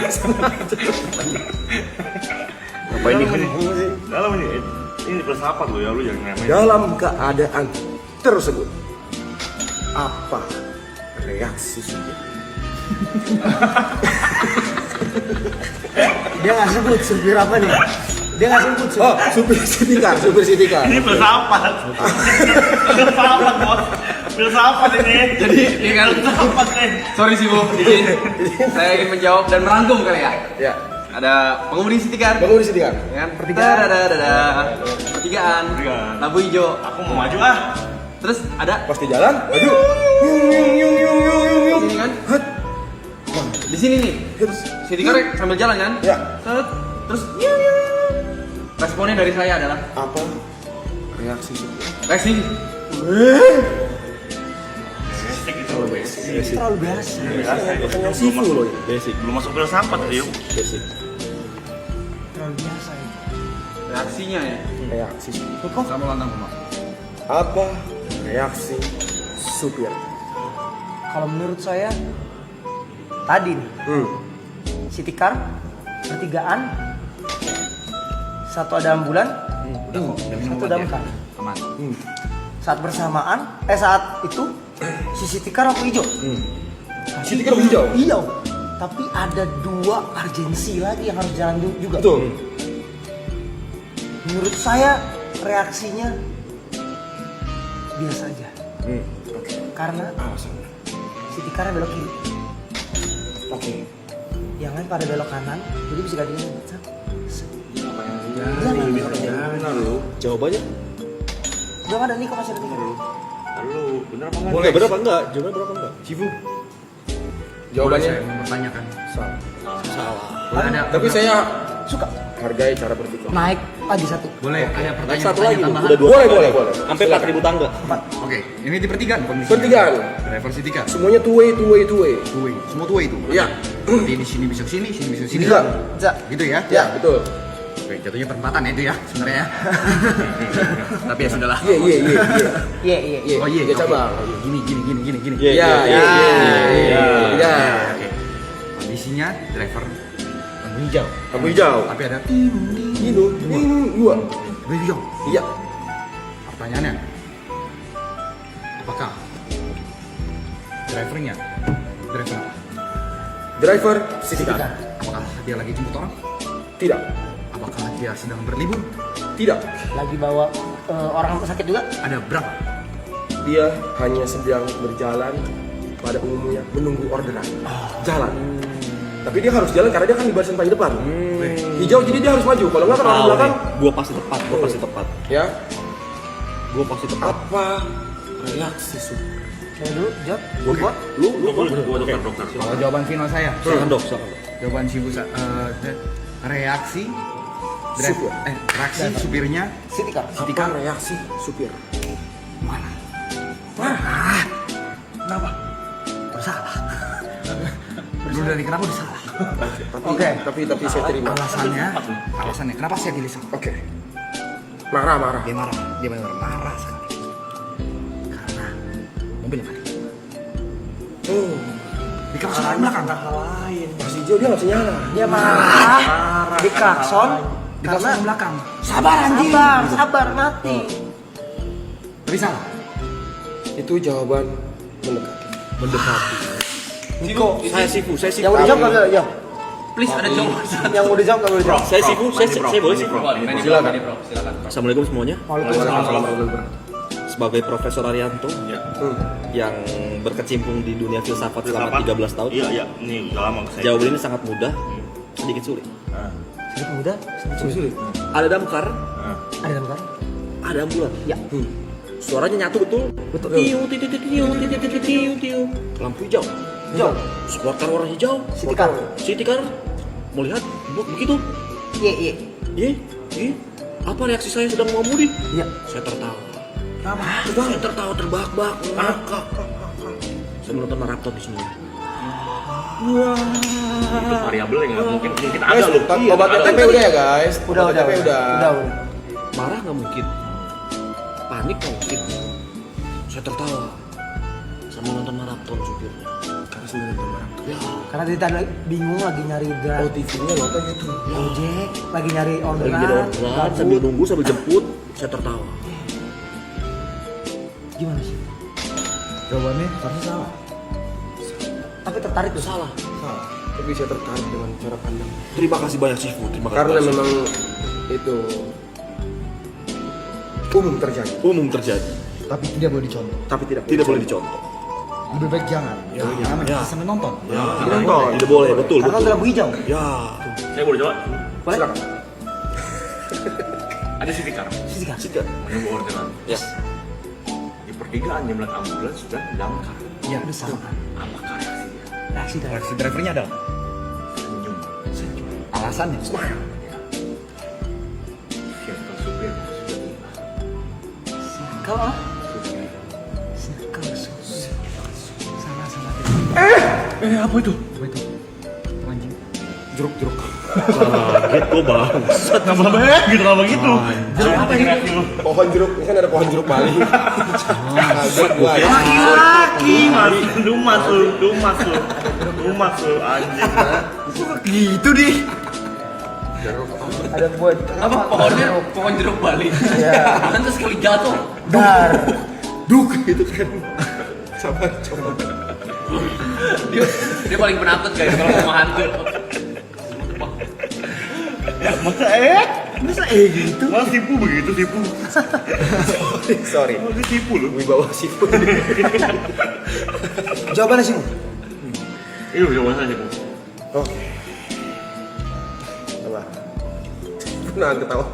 Speaker 1: Apa ini?
Speaker 3: Dalam ini filsafat lo ya, lu jangan ngeremehin.
Speaker 7: Dalam keadaan tersebut apa reaksi Sugi?
Speaker 5: Dia nggak sebut supir apa nih? Dia nggak sebut supir.
Speaker 7: Oh, supir city car.
Speaker 3: Ini filsafat. Filsafat, Bos. Filsafat ini.
Speaker 2: Jadi ini kan
Speaker 3: Filsafat nih.
Speaker 2: sorry Sibu, saya ingin menjawab dan merangkum kali ya.
Speaker 7: Ya,
Speaker 2: Ada pengemudi city car,
Speaker 7: bangun di city car.
Speaker 2: ya kan? Pertigaan,
Speaker 3: Pertigaan.
Speaker 2: lampu hijau.
Speaker 3: Aku mau maju ah.
Speaker 2: Terus ada
Speaker 7: Pas di jalan, maju.
Speaker 2: di sini kan? Di sini nih. City car sambil jalan kan?
Speaker 7: Ya.
Speaker 2: Set. Terus responnya dari saya adalah
Speaker 7: Apa reaksi Sugi?
Speaker 2: reaksi.
Speaker 3: Basic itu.
Speaker 5: Terlalu biasa.
Speaker 7: Pertanyaan sifu loh ini.
Speaker 1: Basic.
Speaker 3: Belum masuk filsafat tadi yuk.
Speaker 1: Basic.
Speaker 5: Terlalu biasa itu.
Speaker 2: Reaksinya ya.
Speaker 7: Reaksi Sugi.
Speaker 2: Kamu lantang rumah.
Speaker 7: Apa reaksi supir?
Speaker 5: Kalau menurut saya tadi nih, city car, pertigaan, satu ada ambulan, satu damkar.
Speaker 2: Aman.
Speaker 5: Saat bersamaan, saat itu si city car lampu hijau.
Speaker 7: City car hijau.
Speaker 5: Hijau. Tapi ada 2 urgensi lagi yang harus jalan juga.
Speaker 7: Betul.
Speaker 5: Menurut saya reaksinya biasa aja. Karena city car belok kiri.
Speaker 7: Oke.
Speaker 5: Yang lain pada belok kanan, jadi bisa ganti.
Speaker 3: Benar lu.
Speaker 1: Jawabannya?
Speaker 5: Udah ada nih kok masih ada tiga.
Speaker 3: Lu bener apa enggak?
Speaker 1: Boleh berapa enggak? Jawabannya berapa enggak?
Speaker 7: Cifu.
Speaker 2: Boleh
Speaker 7: Jawabannya
Speaker 2: saya mempertanyakan.
Speaker 7: salah.
Speaker 2: Boleh ada.
Speaker 7: Tapi saya
Speaker 5: Suka
Speaker 7: hargai cara berpikir.
Speaker 5: naik lagi satu.
Speaker 2: Boleh ada pertanyaan.
Speaker 1: Satu lagi, Bu.
Speaker 2: tambahan.
Speaker 1: Udah 2
Speaker 7: Boleh.
Speaker 1: Sampai 4.000 tangga.
Speaker 2: Oke, ini di pertigaan kondisinya.
Speaker 7: Pertigaan.
Speaker 2: Driver city car.
Speaker 7: Semuanya two way.
Speaker 2: Two way. Semua two way itu.
Speaker 7: Iya.
Speaker 2: Berarti di sini bisa ke sini, sini bisa ke sini.
Speaker 7: Bisa.
Speaker 5: Bisa.
Speaker 2: Gitu ya?
Speaker 7: Ya, betul.
Speaker 2: Oke, jatuhnya perempatan ya itu ya sebenarnya ya. Tapi ya sudahlah.
Speaker 7: Iya.
Speaker 5: Iya.
Speaker 2: Oh iya,
Speaker 7: Tiga
Speaker 2: oke.
Speaker 7: cabang.
Speaker 2: Gini.
Speaker 1: Iya.
Speaker 7: Iya.
Speaker 2: Oke. Kondisinya driver lampu hijau.
Speaker 7: Lampu hijau.
Speaker 2: Tapi ada
Speaker 7: Ini 2.
Speaker 2: lampu hijau.
Speaker 7: Iya.
Speaker 2: Pertanyaannya, apakah driver
Speaker 7: Driver city car.
Speaker 2: Apakah dia lagi jemput orang?
Speaker 7: Tidak.
Speaker 2: Apakah dia sedang berlibur?
Speaker 7: Tidak.
Speaker 5: Lagi bawa orang sakit juga?
Speaker 2: Ada berapa?
Speaker 7: Dia hanya sedang berjalan pada umumnya menunggu orderan. Jalan. Tapi dia harus jalan karena dia kan di barisan paling depan. Hijau jadi dia harus maju. Kalau nggak kan orang
Speaker 1: Tahu
Speaker 7: belakang.
Speaker 1: nih, gua pasti tepat.
Speaker 7: Ya.
Speaker 1: Gua pasti tepat.
Speaker 7: Apa reaksi Su?
Speaker 5: Saya dulu, jawab.
Speaker 7: Gua? Lu?
Speaker 3: Gua dokter.
Speaker 2: Kalau jawaban final saya.
Speaker 1: Silakan dok.
Speaker 2: Jawaban Shibu reaksi
Speaker 7: Supir.
Speaker 2: reaksi supirnya
Speaker 5: City car.
Speaker 7: Apa reaksi supir?
Speaker 2: marah.
Speaker 7: Kenapa?
Speaker 5: Bersalah.
Speaker 2: Dulu dari kenapa udah salah?
Speaker 7: Tapi saya terima.
Speaker 2: Alasannya kenapa saya pilih salah?
Speaker 7: Oke. Marah.
Speaker 2: Dia marah sekali. Karena mobil mati.
Speaker 7: Oh.
Speaker 2: Di klakson belakang.
Speaker 7: Pas hijau dia nggak bisa nyala.
Speaker 5: Dia marah. Di klakson.
Speaker 2: Di klakson belakang.
Speaker 5: Sabar anjing. Sabar mati.
Speaker 2: Tapi salah.
Speaker 7: Itu jawaban mendekati.
Speaker 5: Niko.
Speaker 1: Saya Sifu.
Speaker 5: Yang udah jawab kagak jawab?
Speaker 4: Please ada jawaban.
Speaker 5: Yang udah jawab kagak jawab?
Speaker 1: Saya Sifu. Saya boleh Sifu.
Speaker 4: Silakan.
Speaker 1: Assalamualaikum semuanya. Sebagai Profesor Arianto yang berkecimpung di dunia filsafat selama 13 tahun.
Speaker 3: Iya. Ini udah lama saya.
Speaker 1: Jawaban ini sangat mudah, sedikit sulit.
Speaker 5: Sedikit muda, sedikit sulit.
Speaker 1: Ada damkar,
Speaker 5: Ada dalam kan?
Speaker 1: ada ambulan.
Speaker 5: Ya.
Speaker 1: Suaranya nyatu betul.
Speaker 5: Betul.
Speaker 1: Tiu, tiu, tiu, tiu, tiu, tiu, tiu, tiu. Lampu hijau.
Speaker 5: Hijau.
Speaker 1: Supporter warna hijau.
Speaker 5: City car.
Speaker 1: City car. Melihat begitu.
Speaker 5: Iya.
Speaker 1: Iya. Apa reaksi saya sedang mengemudi?
Speaker 5: Iya.
Speaker 1: Saya tertawa. Saya tertawa terbahak-bahak, ngakak. Saya menonton maraton di sini.
Speaker 3: Itu variabel yang nggak mungkin ada loh.
Speaker 7: Obat TP udah ya guys.
Speaker 5: Udah.
Speaker 7: TP udah.
Speaker 1: Marah nggak mungkin. Panik nggak mungkin. Saya tertawa. Saya menonton maraton supirnya.
Speaker 7: Karena sudah nonton maraton.
Speaker 1: Ya.
Speaker 5: Karena dia tadi bingung lagi nyari drive.
Speaker 7: Oh TV-nya nonton itu.
Speaker 5: Ojek, lagi nyari
Speaker 1: Lagi
Speaker 5: orderan.
Speaker 1: jadi orderan, sambil nunggu, sambil jemput, saya tertawa.
Speaker 5: Gimana sih?
Speaker 2: Jawabannya harusnya salah.
Speaker 5: Tapi tertarik tuh.
Speaker 1: Salah.
Speaker 7: Tapi saya tertarik dengan cara pandang.
Speaker 1: Terima kasih banyak Sifu. Terima kasih.
Speaker 7: Karena
Speaker 1: banyak.
Speaker 7: memang itu umum terjadi.
Speaker 1: Umum terjadi,
Speaker 2: Tapi tidak boleh dicontoh.
Speaker 7: Tapi
Speaker 1: tidak boleh dicontoh.
Speaker 2: Lebih baik jangan. Jangan sampai nonton.
Speaker 1: Tidak boleh, betul.
Speaker 5: Karena udah lampu hijau.
Speaker 1: Ya.
Speaker 3: Saya boleh jawab.
Speaker 5: Boleh?
Speaker 7: silakan.
Speaker 3: Ada city car.
Speaker 5: City car.
Speaker 1: Sikat.
Speaker 3: Menunggu orderan.
Speaker 1: Ya.
Speaker 3: Di pertigaan dia melihat ambulans sudah damkar.
Speaker 2: Iya.
Speaker 5: Udah sama.
Speaker 3: Apakah reaksinya?
Speaker 5: Reaksi dari.
Speaker 2: Reaksi drivernya adalah
Speaker 3: Senyum.
Speaker 2: alasannya.
Speaker 3: Vehicle supir sudah tiba.
Speaker 5: Kau ah?
Speaker 3: Supir.
Speaker 5: Kau sus. Salah.
Speaker 3: Apa itu?
Speaker 2: Apa itu? Anjing.
Speaker 7: Jeruk.
Speaker 1: Kaget kok bang.
Speaker 3: Nama gitu.
Speaker 5: Jeruk apa ini?
Speaker 7: Pohon jeruk, ini kan ada pohon jeruk Bali. Kaget gua.
Speaker 3: Laki-laki lu masuk anjing.
Speaker 2: Gitu deh.
Speaker 5: Ada buat
Speaker 4: Apa pohon jeruk Bali?
Speaker 5: Iya.
Speaker 4: Pantas sekali jatuh.
Speaker 5: dar.
Speaker 7: Duk itu kan. Sabar coba.
Speaker 4: Dia paling penakut guys kalau sama hantu.
Speaker 3: Masa gitu? Mas tipu begitu tipu.
Speaker 7: Sorry.
Speaker 3: Oh, dia tipu lu.
Speaker 7: Wibawa Sifu.
Speaker 5: Jawabannya sih.
Speaker 3: Itu jawaban saja, Bu.
Speaker 7: Oke. Coba. Nah, ketawa.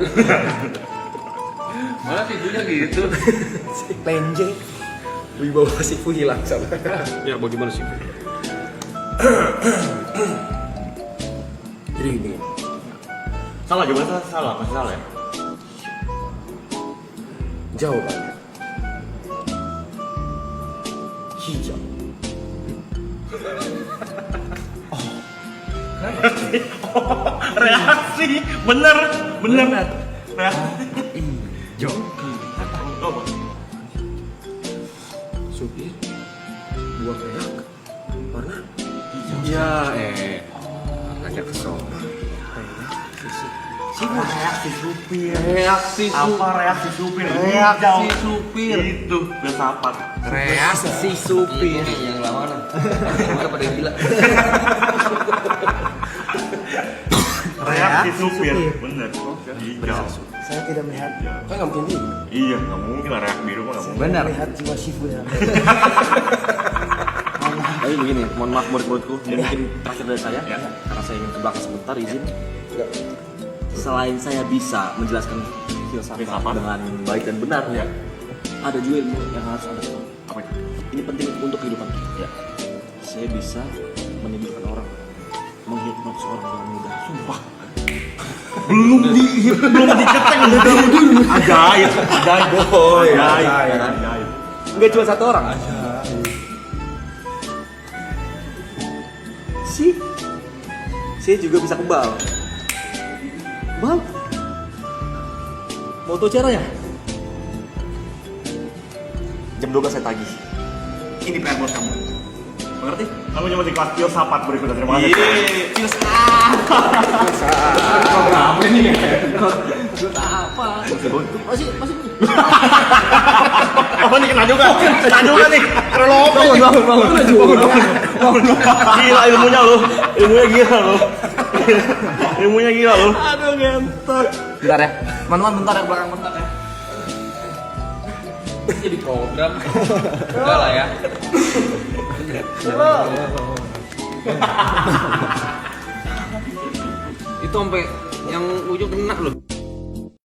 Speaker 4: Mana tidurnya gitu?
Speaker 5: Lenje.
Speaker 7: Wibawa Sifu hilang sama.
Speaker 1: Ya bagaimana sih?
Speaker 7: Jadi gini.
Speaker 3: Salah jawaban salah, masih salah ya?
Speaker 7: Jawabannya hijau.
Speaker 3: Reaksi, bener. Reaksi.
Speaker 2: Jok.
Speaker 3: Apa?
Speaker 7: Supir buah reak warna
Speaker 2: Ya agak kesel.
Speaker 3: Reaksi supir.
Speaker 4: Reaksi
Speaker 3: Apa reaksi supir?
Speaker 4: Reaksi supir.
Speaker 3: Itu filsafat.
Speaker 2: Reaksi supir.
Speaker 6: Ini yang lawanan. Udah pada gila.
Speaker 3: Reaksi supir. Bener. Hijau.
Speaker 5: Saya tidak melihat
Speaker 7: Kan nggak mungkin gitu.
Speaker 3: Iya, nggak mungkin lah reak biru mah nggak mungkin.
Speaker 2: Benar.
Speaker 5: melihat jiwa Shifu ya.
Speaker 1: Tapi begini, mohon maaf murid-muridku, ini mungkin terakhir dari saya, karena saya ingin ke belakang sebentar, izin. Selain saya bisa menjelaskan filsafat dengan baik dan benar, ada juga ilmu yang harus Anda tahu.
Speaker 3: Apa itu?
Speaker 1: Ini penting untuk kehidupan kita. Saya bisa menyembuhkan orang, menghipnotis seorang dengan mudah. Sumpah.
Speaker 3: Belum diceteng ajaib.
Speaker 1: Enggak cuma satu orang. Saya juga bisa kebal. Bal? Mau tahu caranya? Jam 12 saya tagih.
Speaker 3: Ini PR buat kamu. Mengerti? Kamu cuma di kelas filsafat berikutnya. Terima kasih.
Speaker 1: Masih
Speaker 3: Oh, ini kena juga. Kena juga nih. Bangun. Gila ilmunya lu. Ilmunya gila lu. Ilmunya gila lu.
Speaker 1: Aduh, ngentot.
Speaker 2: Bentar ya. Teman-teman bentar ya, belakang bentar ya.
Speaker 4: Jadi program. Enggak lah ya. Itu sampai yang ujung kena loh.